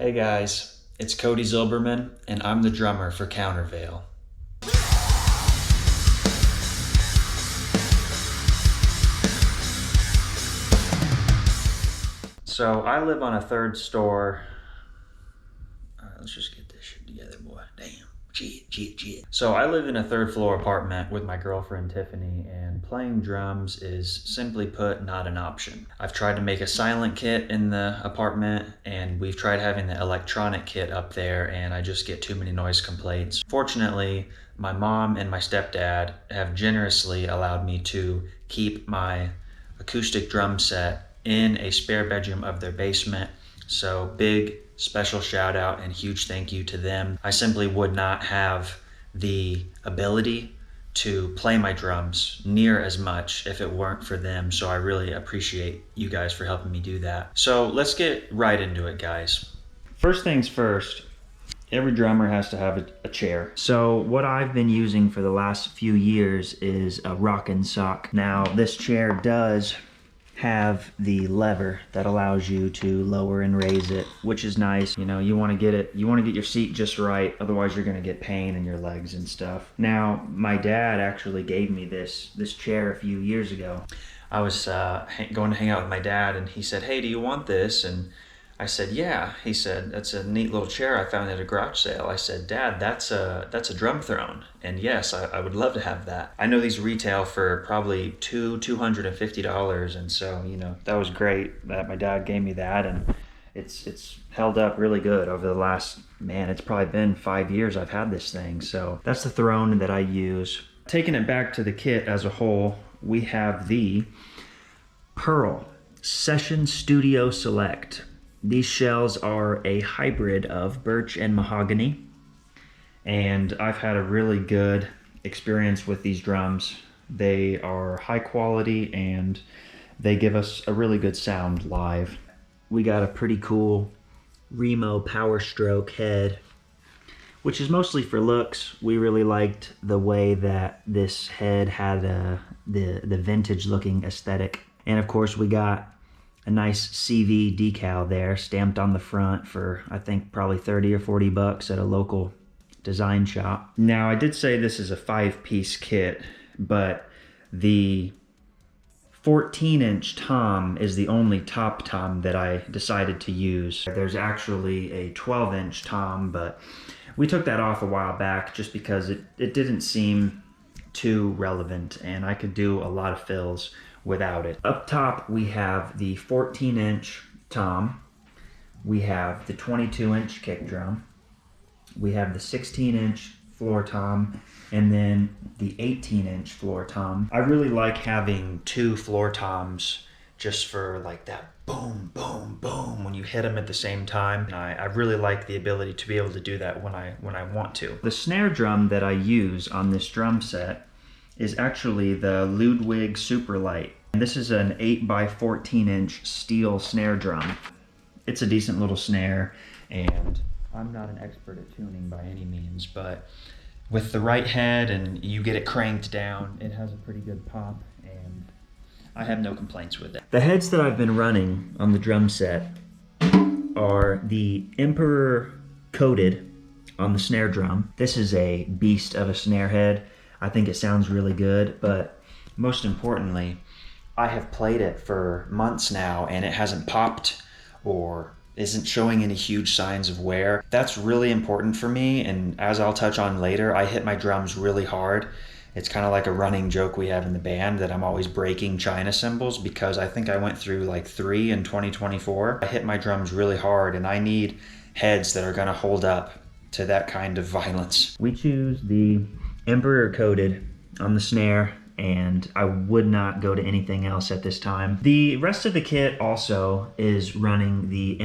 Hey guys, it's Cody Zilbermann, and I'm the drummer for Countervail. So I live on a third store. All right, let's just get this shit together, boy. Damn. So I live in a third floor apartment with my girlfriend Tiffany, and playing drums is, simply put, not an option. I've tried to make a silent kit in the apartment, and we've tried having the electronic kit up there, and I just get too many noise complaints. Fortunately, my mom and my stepdad have generously allowed me to keep my acoustic drum set in a spare bedroom of their basement. So big special shout out and huge thank you to them. I simply would not have the ability to play my drums near as much if it weren't for them. So I really appreciate you guys for helping me do that. So let's get right into it, guys. First things first, every drummer has to have a chair. So what I've been using for the last few years is a rockin' sock. Now this chair does have the lever that allows you to lower and raise it, which is nice. You know, you want to get your seat just right, otherwise you're going to get pain in your legs and stuff. Now, my dad actually gave me this chair a few years ago. I was going to hang out with my dad, and he said, "Hey, do you want this?" And I said, "Yeah." He said, "That's a neat little chair I found at a garage sale." I said, "Dad, that's a drum throne." And yes, I would love to have that. I know these retail for probably $250, and so, you know, that was great that my dad gave me that, and it's held up really good over the last, man, it's probably been 5 years I've had this thing. So that's the throne that I use. Taking it back to the kit as a whole, we have the Pearl Session Studio Select. These shells are a hybrid of birch and mahogany, and I've had a really good experience with these drums. They are high quality and they give us a really good sound live. We got a pretty cool Remo Power Stroke head, which is mostly for looks. We really liked the way that this head had the vintage looking aesthetic. And of course we got a nice CV decal there stamped on the front for, I think, probably 30 or 40 bucks at a local design shop. Now, I did say this is a 5-piece kit, but the 14-inch tom is the only top tom that I decided to use. There's actually a 12-inch tom, but we took that off a while back just because it didn't seem too relevant, and I could do a lot of fills without it. Up top we have the 14-inch tom, we have the 22-inch kick drum, we have the 16-inch floor tom, and then the 18-inch floor tom. I really like having two floor toms just for like that boom, boom, boom when you hit them at the same time. And I really like the ability to be able to do that when I want to. The snare drum that I use on this drum set is actually the Ludwig Superlight. And this is an 8x14-inch steel snare drum. It's a decent little snare, and I'm not an expert at tuning by any means, but with the right head and you get it cranked down, it has a pretty good pop, and I have no complaints with it. The heads that I've been running on the drum set are the Emperor coated on the snare drum. This is a beast of a snare head. I think it sounds really good, but most importantly, I have played it for months now and it hasn't popped or isn't showing any huge signs of wear. That's really important for me, and as I'll touch on later, I hit my drums really hard. It's kind of like a running joke we have in the band that I'm always breaking China cymbals, because I think I went through like 3 in 2024. I hit my drums really hard, and I need heads that are gonna hold up to that kind of violence. We choose the Emperor coated on the snare, and I would not go to anything else at this time. The rest of the kit also is running the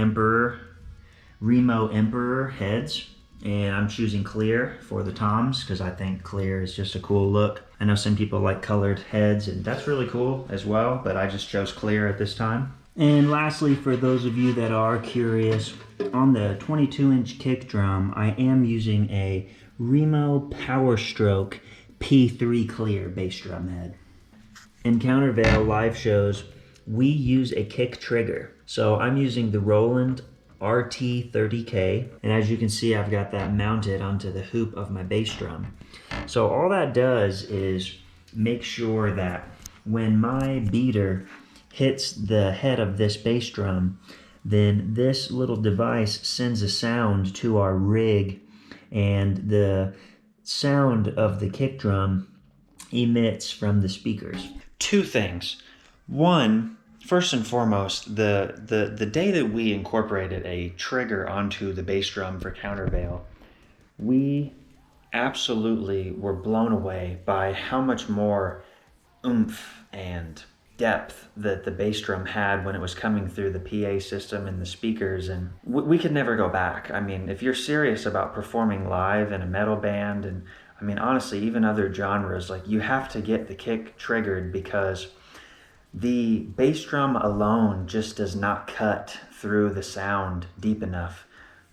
Remo Emperor heads, and I'm choosing clear for the toms because I think clear is just a cool look. I know some people like colored heads, and that's really cool as well, but I just chose clear at this time. And lastly, for those of you that are curious, on the 22-inch kick drum, I am using a Remo Power Stroke P3 clear bass drum head. In Countervail live shows, we use a kick trigger. So I'm using the Roland RT30K. And as you can see, I've got that mounted onto the hoop of my bass drum. So all that does is make sure that when my beater hits the head of this bass drum, then this little device sends a sound to our rig, and the sound of the kick drum emits from the speakers. Two things. One, first and foremost, the day that we incorporated a trigger onto the bass drum for Countervail, we absolutely were blown away by how much more oomph and depth that the bass drum had when it was coming through the PA system and the speakers, and we could never go back. I mean, if you're serious about performing live in a metal band, and I mean honestly even other genres, like, you have to get the kick triggered, because the bass drum alone just does not cut through the sound deep enough.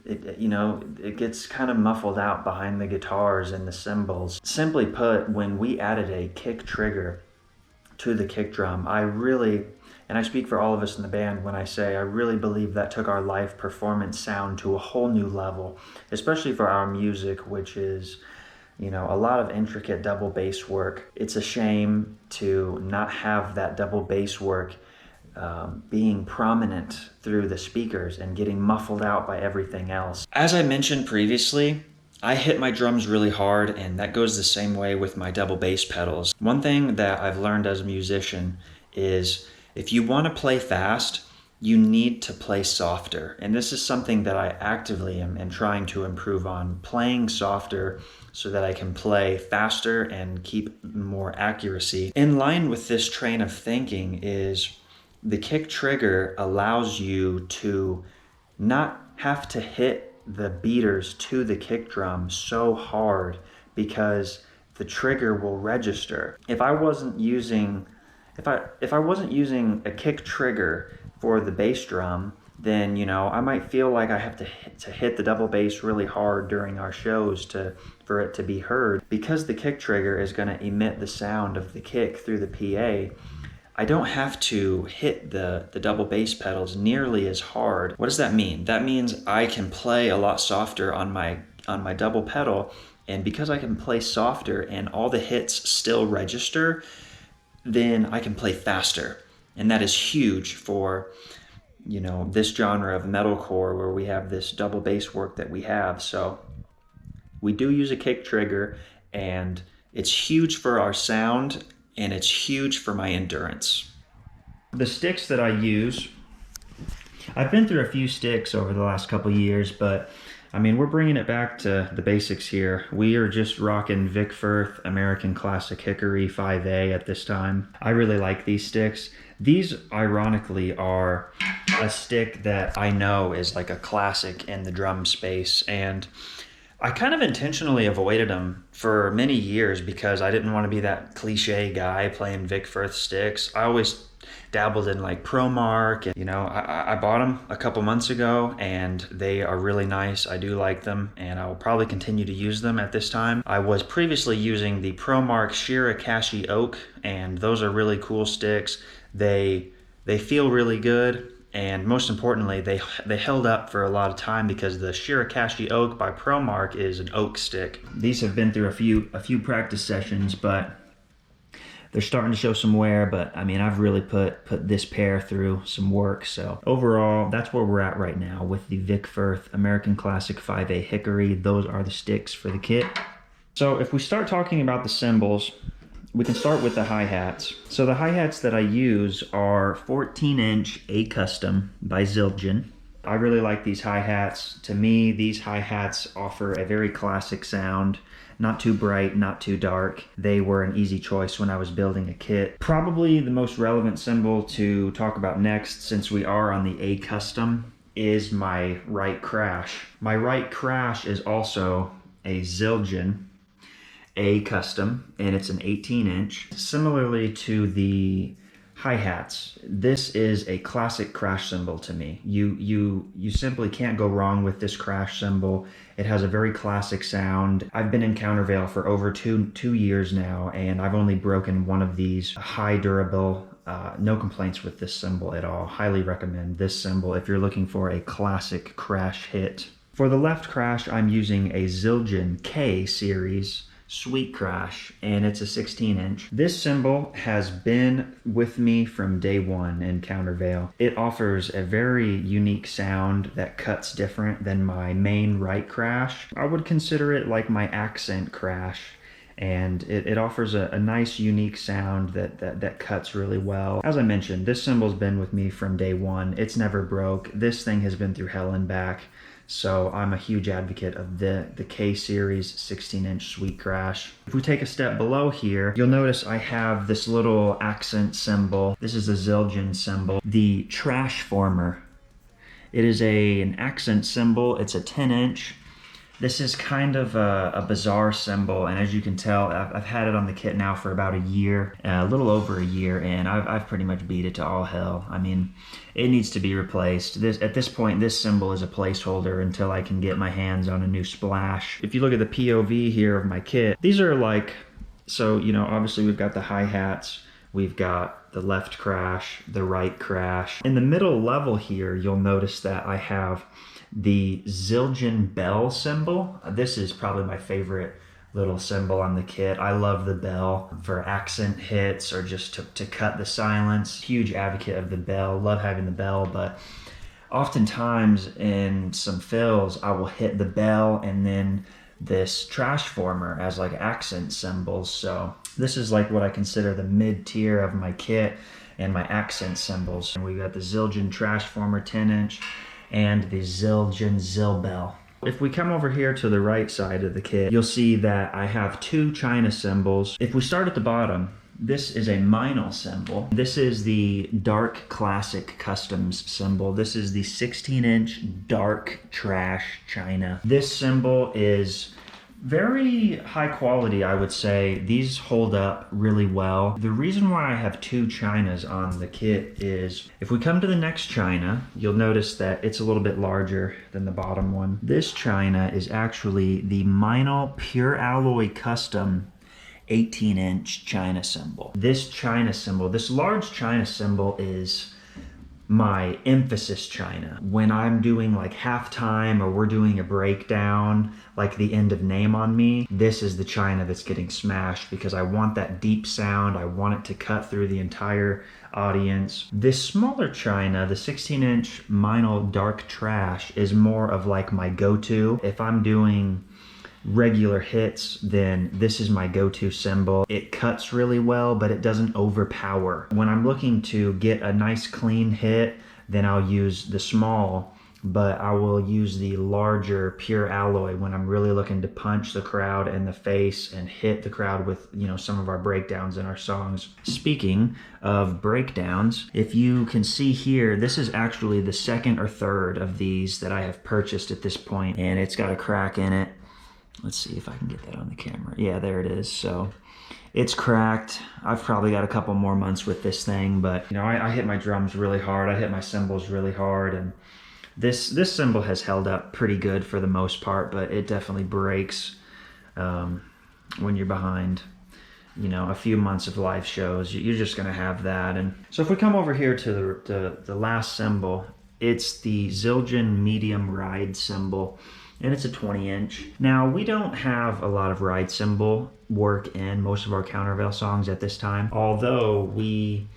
It gets kind of muffled out behind the guitars and the cymbals. Simply put, when we added a kick trigger to the kick drum, I really, and I speak for all of us in the band when I say I really believe that took our live performance sound to a whole new level, especially for our music, which is, a lot of intricate double bass work. It's a shame to not have that double bass work being prominent through the speakers and getting muffled out by everything else. As I mentioned previously, I hit my drums really hard, and that goes the same way with my double bass pedals. One thing that I've learned as a musician is if you want to play fast, you need to play softer. And this is something that I actively am trying to improve on, playing softer so that I can play faster and keep more accuracy. In line with this train of thinking is the kick trigger allows you to not have to hit the beaters to the kick drum so hard, because the trigger will register. If I wasn't using a kick trigger for the bass drum, then I might feel like I have to hit the double bass really hard during our shows for it to be heard. Because the kick trigger is going to emit the sound of the kick through the PA, I don't have to hit the double bass pedals nearly as hard. What does that mean? That means I can play a lot softer on my double pedal, and because I can play softer and all the hits still register, then I can play faster. And that is huge for this genre of metalcore, where we have this double bass work that we have. So we do use a kick trigger, and it's huge for our sound, and it's huge for my endurance. The sticks that I use, I've been through a few sticks over the last couple years, but I mean, we're bringing it back to the basics here. We are just rocking Vic Firth American Classic Hickory 5A at this time. I really like these sticks. These, ironically, are a stick that I know is like a classic in the drum space, and I kind of intentionally avoided them for many years because I didn't want to be that cliche guy playing Vic Firth sticks. I always dabbled in like ProMark, and I bought them a couple months ago, and they are really nice. I do like them, and I will probably continue to use them at this time. I was previously using the ProMark Shirakashi Oak, and those are really cool sticks. They feel really good. And most importantly, they held up for a lot of time because the Shirakashi Oak by ProMark is an oak stick. These have been through a few practice sessions, but they're starting to show some wear. But I mean, I've really put this pair through some work. So overall, that's where we're at right now with the Vic Firth American Classic 5A Hickory. Those are the sticks for the kit. So if we start talking about the cymbals, we can start with the hi-hats. So the hi-hats that I use are 14-inch A Custom by Zilbermann. I really like these hi-hats. To me, these hi-hats offer a very classic sound. Not too bright, not too dark. They were an easy choice when I was building a kit. Probably the most relevant cymbal to talk about next, since we are on the A Custom, is my right crash. My right crash is also a Zilbermann A Custom, and it's an 18-inch. Similarly to the hi-hats, this is a classic crash cymbal to me. You simply can't go wrong with this crash cymbal. It has a very classic sound. I've been in Countervail for over two years now, and I've only broken one of these high durable no complaints with this cymbal at all. Highly recommend this cymbal if you're looking for a classic crash hit. For the left crash, I'm using a Zildjian K series Sweet Crash, and it's a 16-inch. This cymbal has been with me from day one in Countervail. It offers a very unique sound that cuts different than my main right crash. I would consider it like my accent crash, and it offers a nice unique sound that cuts really well. As I mentioned, this cymbal's been with me from day one. It's never broke. This thing has been through hell and back. So I'm a huge advocate of the K series 16-inch Sweet Crash. If we take a step below here, you'll notice I have this little accent cymbal. This is a Zildjian cymbal, the Trash Former. It is an accent cymbal. It's a 10-inch. This is kind of a bizarre cymbal, and as you can tell, I've had it on the kit now for about a year, a little over a year, and I've pretty much beat it to all hell. I mean, it needs to be replaced. At this point, this cymbal is a placeholder until I can get my hands on a new splash. If you look at the POV here of my kit, these are like, so, you know, obviously we've got the hi-hats, we've got the left crash, the right crash. In the middle level here, you'll notice that I have the Zildjian bell cymbal. This is probably my favorite little cymbal on the kit. I love the bell for accent hits or just to cut the silence. Huge advocate of the bell, love having the bell, but oftentimes in some fills, I will hit the bell and then this Trash Former as like accent cymbals. So this is like what I consider the mid-tier of my kit and my accent cymbals. And we got the Zildjian Trash Former 10-inch and the Zildjian ZiL bell. If we come over here to the right side of the kit, you'll see that I have two China cymbals. If we start at the bottom, this is a Meinl cymbal. This is the Dark Classic Customs cymbal. This is the 16-inch Dark Trash China. This cymbal is very high quality, I would say. These hold up really well. The reason why I have two Chinas on the kit is if we come to the next China, you'll notice that it's a little bit larger than the bottom one. This China is actually the Meinl Pure Alloy Custom 18-inch China cymbal. This China cymbal, this large China cymbal is my emphasis China. When I'm doing like halftime or we're doing a breakdown, like the end of Name on Me, this is the China that's getting smashed because I want that deep sound. I want it to cut through the entire audience. This smaller China, the 16-inch Meinl Dark Trash, is more of like my go-to. If I'm doing regular hits, then this is my go-to cymbal. It cuts really well, but it doesn't overpower. When I'm looking to get a nice clean hit, then I'll use the small, but I will use the larger Pure Alloy when I'm really looking to punch the crowd in the face and hit the crowd with, you know, some of our breakdowns in our songs. Speaking of breakdowns, if you can see here, this is actually the second or third of these that I have purchased at this point, and it's got a crack in it. Let's see if I can get that on the camera. Yeah, there it is. So it's cracked. I've probably got a couple more months with this thing, but you know, I hit my drums really hard. I hit my cymbals really hard, and this cymbal has held up pretty good for the most part, but it definitely breaks when you're behind, you know, a few months of live shows. You're just gonna have that. And so if we come over here to the last cymbal, it's the Zildjian medium ride cymbal, and it's a 20-inch. Now, we don't have a lot of ride cymbal work in most of our Countervail songs at this time, although we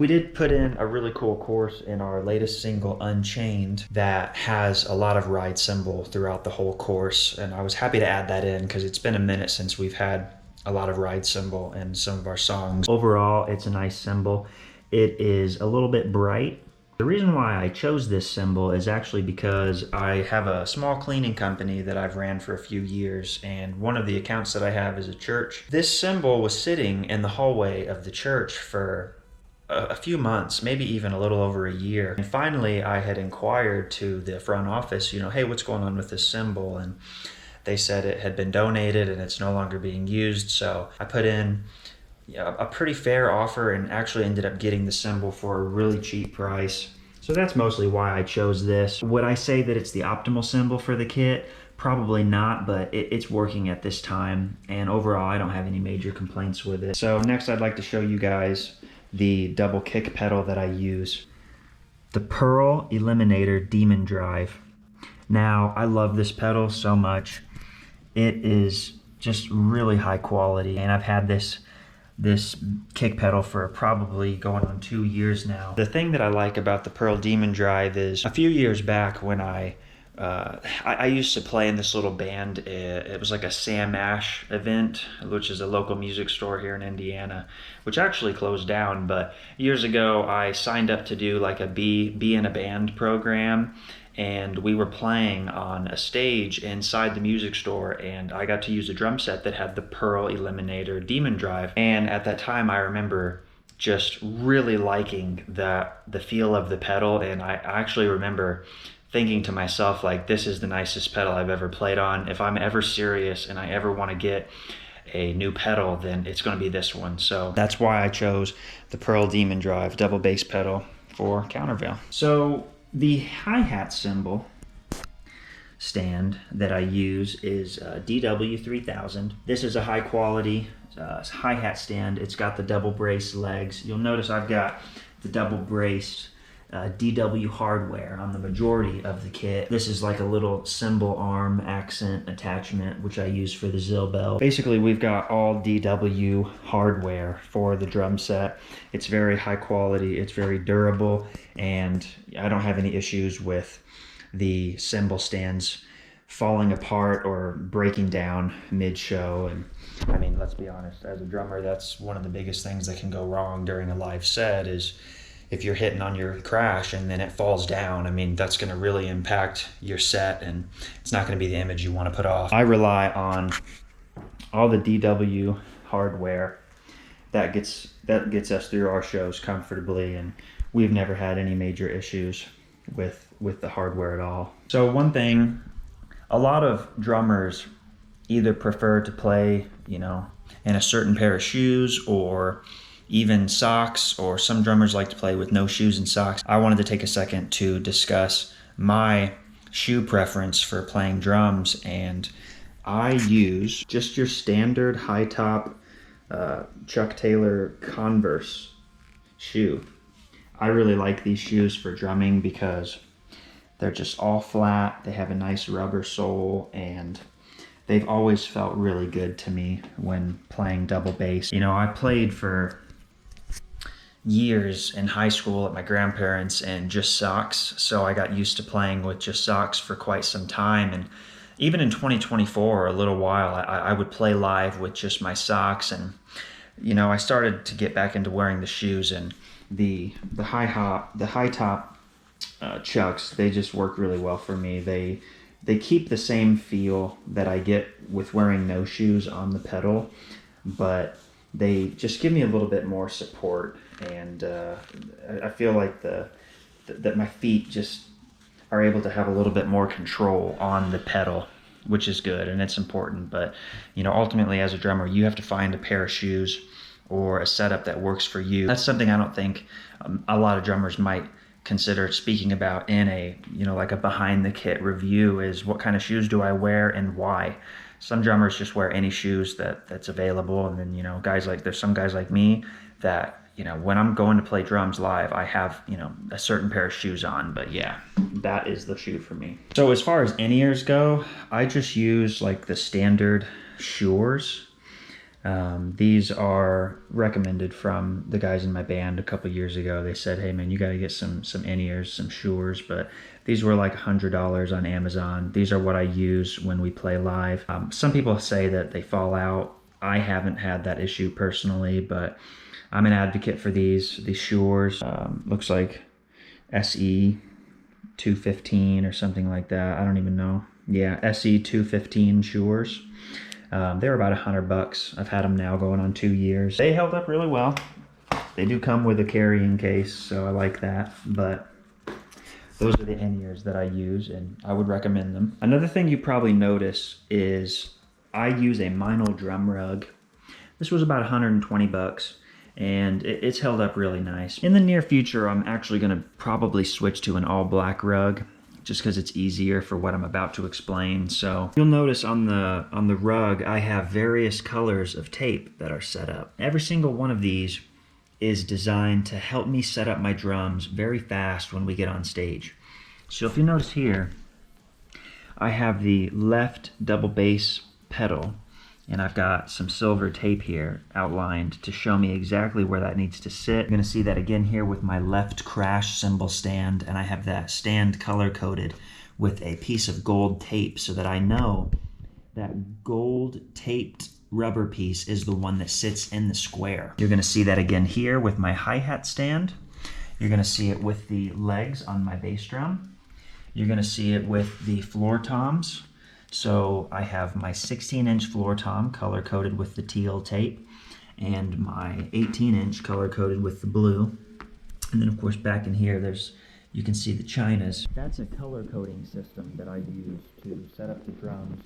did put in a really cool chorus in our latest single, Unchained, that has a lot of ride cymbal throughout the whole chorus, and I was happy to add that in because it's been a minute since we've had a lot of ride cymbal in some of our songs. Overall, it's a nice cymbal. It is a little bit bright. The reason why I chose this cymbal is actually because I have a small cleaning company that I've ran for a few years, and one of the accounts that I have is a church. This cymbal was sitting in the hallway of the church for a few months, maybe even a little over a year. And finally, I had inquired to the front office, you know, hey, what's going on with this cymbal? And they said it had been donated and it's no longer being used. So I put in a pretty fair offer and actually ended up getting the cymbal for a really cheap price. So that's mostly why I chose this. Would I say that it's the optimal cymbal for the kit? Probably not, but it's working at this time, and overall I don't have any major complaints with it. So next I'd like to show you guys the double kick pedal that I use. The Pearl Eliminator Demon Drive. Now, I love this pedal so much. It is just really high quality, and I've had this kick pedal for probably going on 2 years now. The thing that I like about the Pearl Demon Drive is a few years back when I used to play in this little band. It was like a Sam Ash event, which is a local music store here in Indiana, which actually closed down. But years ago, I signed up to do like a be in a band program, and we were playing on a stage inside the music store, and I got to use a drum set that had the Pearl Eliminator Demon Drive. And at that time, I remember just really liking the feel of the pedal, and I actually remember thinking to myself, like, this is the nicest pedal I've ever played on. If I'm ever serious and I ever want to get a new pedal, then it's going to be this one. So that's why I chose the Pearl Demon Drive double bass pedal for Countervail. So the hi-hat cymbal stand that I use is DW3000. This is a high quality hi-hat stand. It's got the double brace legs. You'll notice I've got the double braced DW hardware on the majority of the kit. This is like a little cymbal arm accent attachment, which I use for the ZiL bell. Basically, we've got all DW hardware for the drum set. It's very high quality, it's very durable, and I don't have any issues with the cymbal stands falling apart or breaking down mid-show. And I mean, let's be honest, as a drummer, that's one of the biggest things that can go wrong during a live set is if you're hitting on your crash and then it falls down. I mean, that's going to really impact your set, and it's not going to be the image you want to put off. I rely on all the DW hardware that gets us through our shows comfortably, and we've never had any major issues with the hardware at all. So one thing, a lot of drummers either prefer to play, in a certain pair of shoes or even socks, or some drummers like to play with no shoes and socks. I wanted to take a second to discuss my shoe preference for playing drums, and I use just your standard high top Chuck Taylor Converse shoe. I really like these shoes for drumming because they're just all flat, they have a nice rubber sole, and they've always felt really good to me when playing double bass. I played for years in high school at my grandparents and just socks, so I got used to playing with just socks for quite some time. And even in 2024, a little while, I would play live with just my socks. And I started to get back into wearing the shoes, and the high top Chucks, they just work really well for me. They keep the same feel that I get with wearing no shoes on the pedal, but they just give me a little bit more support, and I feel like that my feet just are able to have a little bit more control on the pedal, which is good, and it's important. But ultimately, as a drummer, you have to find a pair of shoes or a setup that works for you. That's something I don't think a lot of drummers might consider speaking about in a like a behind the kit review, is what kind of shoes do I wear and why. Some drummers just wear any shoes that's available, and then there's some guys like me that when I'm going to play drums live, I have a certain pair of shoes on. But yeah, that is the shoe for me. So as far as in-ears go, I just use like the standard Shures. These are recommended from the guys in my band a couple years ago. They said, hey man, you got to get some in-ears, some Shures, but these were like $100 on Amazon. These are what I use when we play live. Some people say that they fall out. I haven't had that issue personally, but I'm an advocate for these Shures. Looks like SE 215 or something like that. I don't even know. Yeah, SE 215 Shures. They're about $100. I've had them now going on 2 years. They held up really well. They do come with a carrying case, so I like that. But those are the in-ears that I use, and I would recommend them. Another thing you probably notice is I use a Meinl drum rug. This was about $120, and it's held up really nice. In the near future, I'm actually going to probably switch to an all-black rug, just because it's easier for what I'm about to explain. So you'll notice on the rug, I have various colors of tape that are set up. Every single one of these is designed to help me set up my drums very fast when we get on stage. So if you notice here, I have the left double bass pedal, and I've got some silver tape here outlined to show me exactly where that needs to sit. You're gonna see that again here with my left crash cymbal stand, and I have that stand color coded with a piece of gold tape so that I know that gold taped rubber piece is the one that sits in the square. You're gonna see that again here with my hi-hat stand. You're gonna see it with the legs on my bass drum. You're gonna see it with the floor toms. So I have my 16-inch floor tom color-coded with the teal tape and my 18-inch color-coded with the blue. And then of course back in here you can see the chinas. That's a color coding system that I use to set up the drums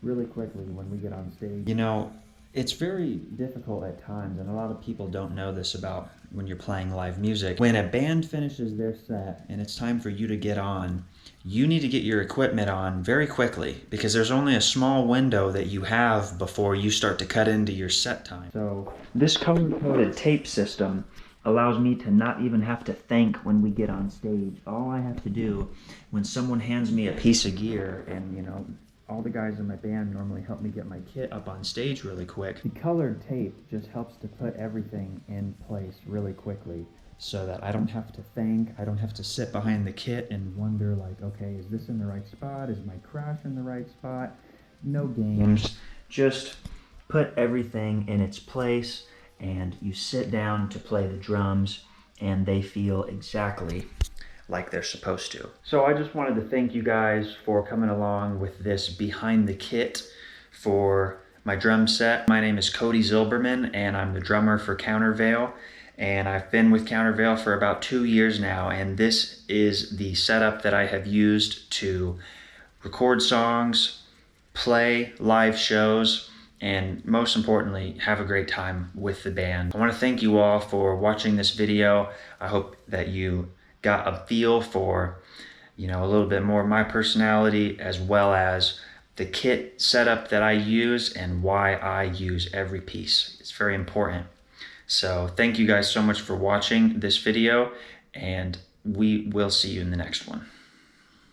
really quickly when we get on stage. You know, it's very difficult at times, and a lot of people don't know this about when you're playing live music. When a band finishes their set and it's time for you to get on, you need to get your equipment on very quickly because there's only a small window that you have before you start to cut into your set time. So this color-coded tape system allows me to not even have to think when we get on stage. All I have to do when someone hands me a piece of gear, and you know, all the guys in my band normally help me get my kit up on stage really quick. The colored tape just helps to put everything in place really quickly so that I don't have to think, I don't have to sit behind the kit and wonder like, okay, is this in the right spot? Is my crash in the right spot? No games. Just put everything in its place and you sit down to play the drums and they feel exactly like they're supposed to. So I just wanted to thank you guys for coming along with this behind the kit for my drum set. My name is Cody Zilbermann and I'm the drummer for Countervail, and I've been with Countervail for about 2 years now, and this is the setup that I have used to record songs, play live shows, and most importantly, have a great time with the band. I want to thank you all for watching this video. I hope that you got a feel for, you know, a little bit more of my personality as well as the kit setup that I use and why I use every piece. It's very important. So thank you guys so much for watching this video, and we will see you in the next one.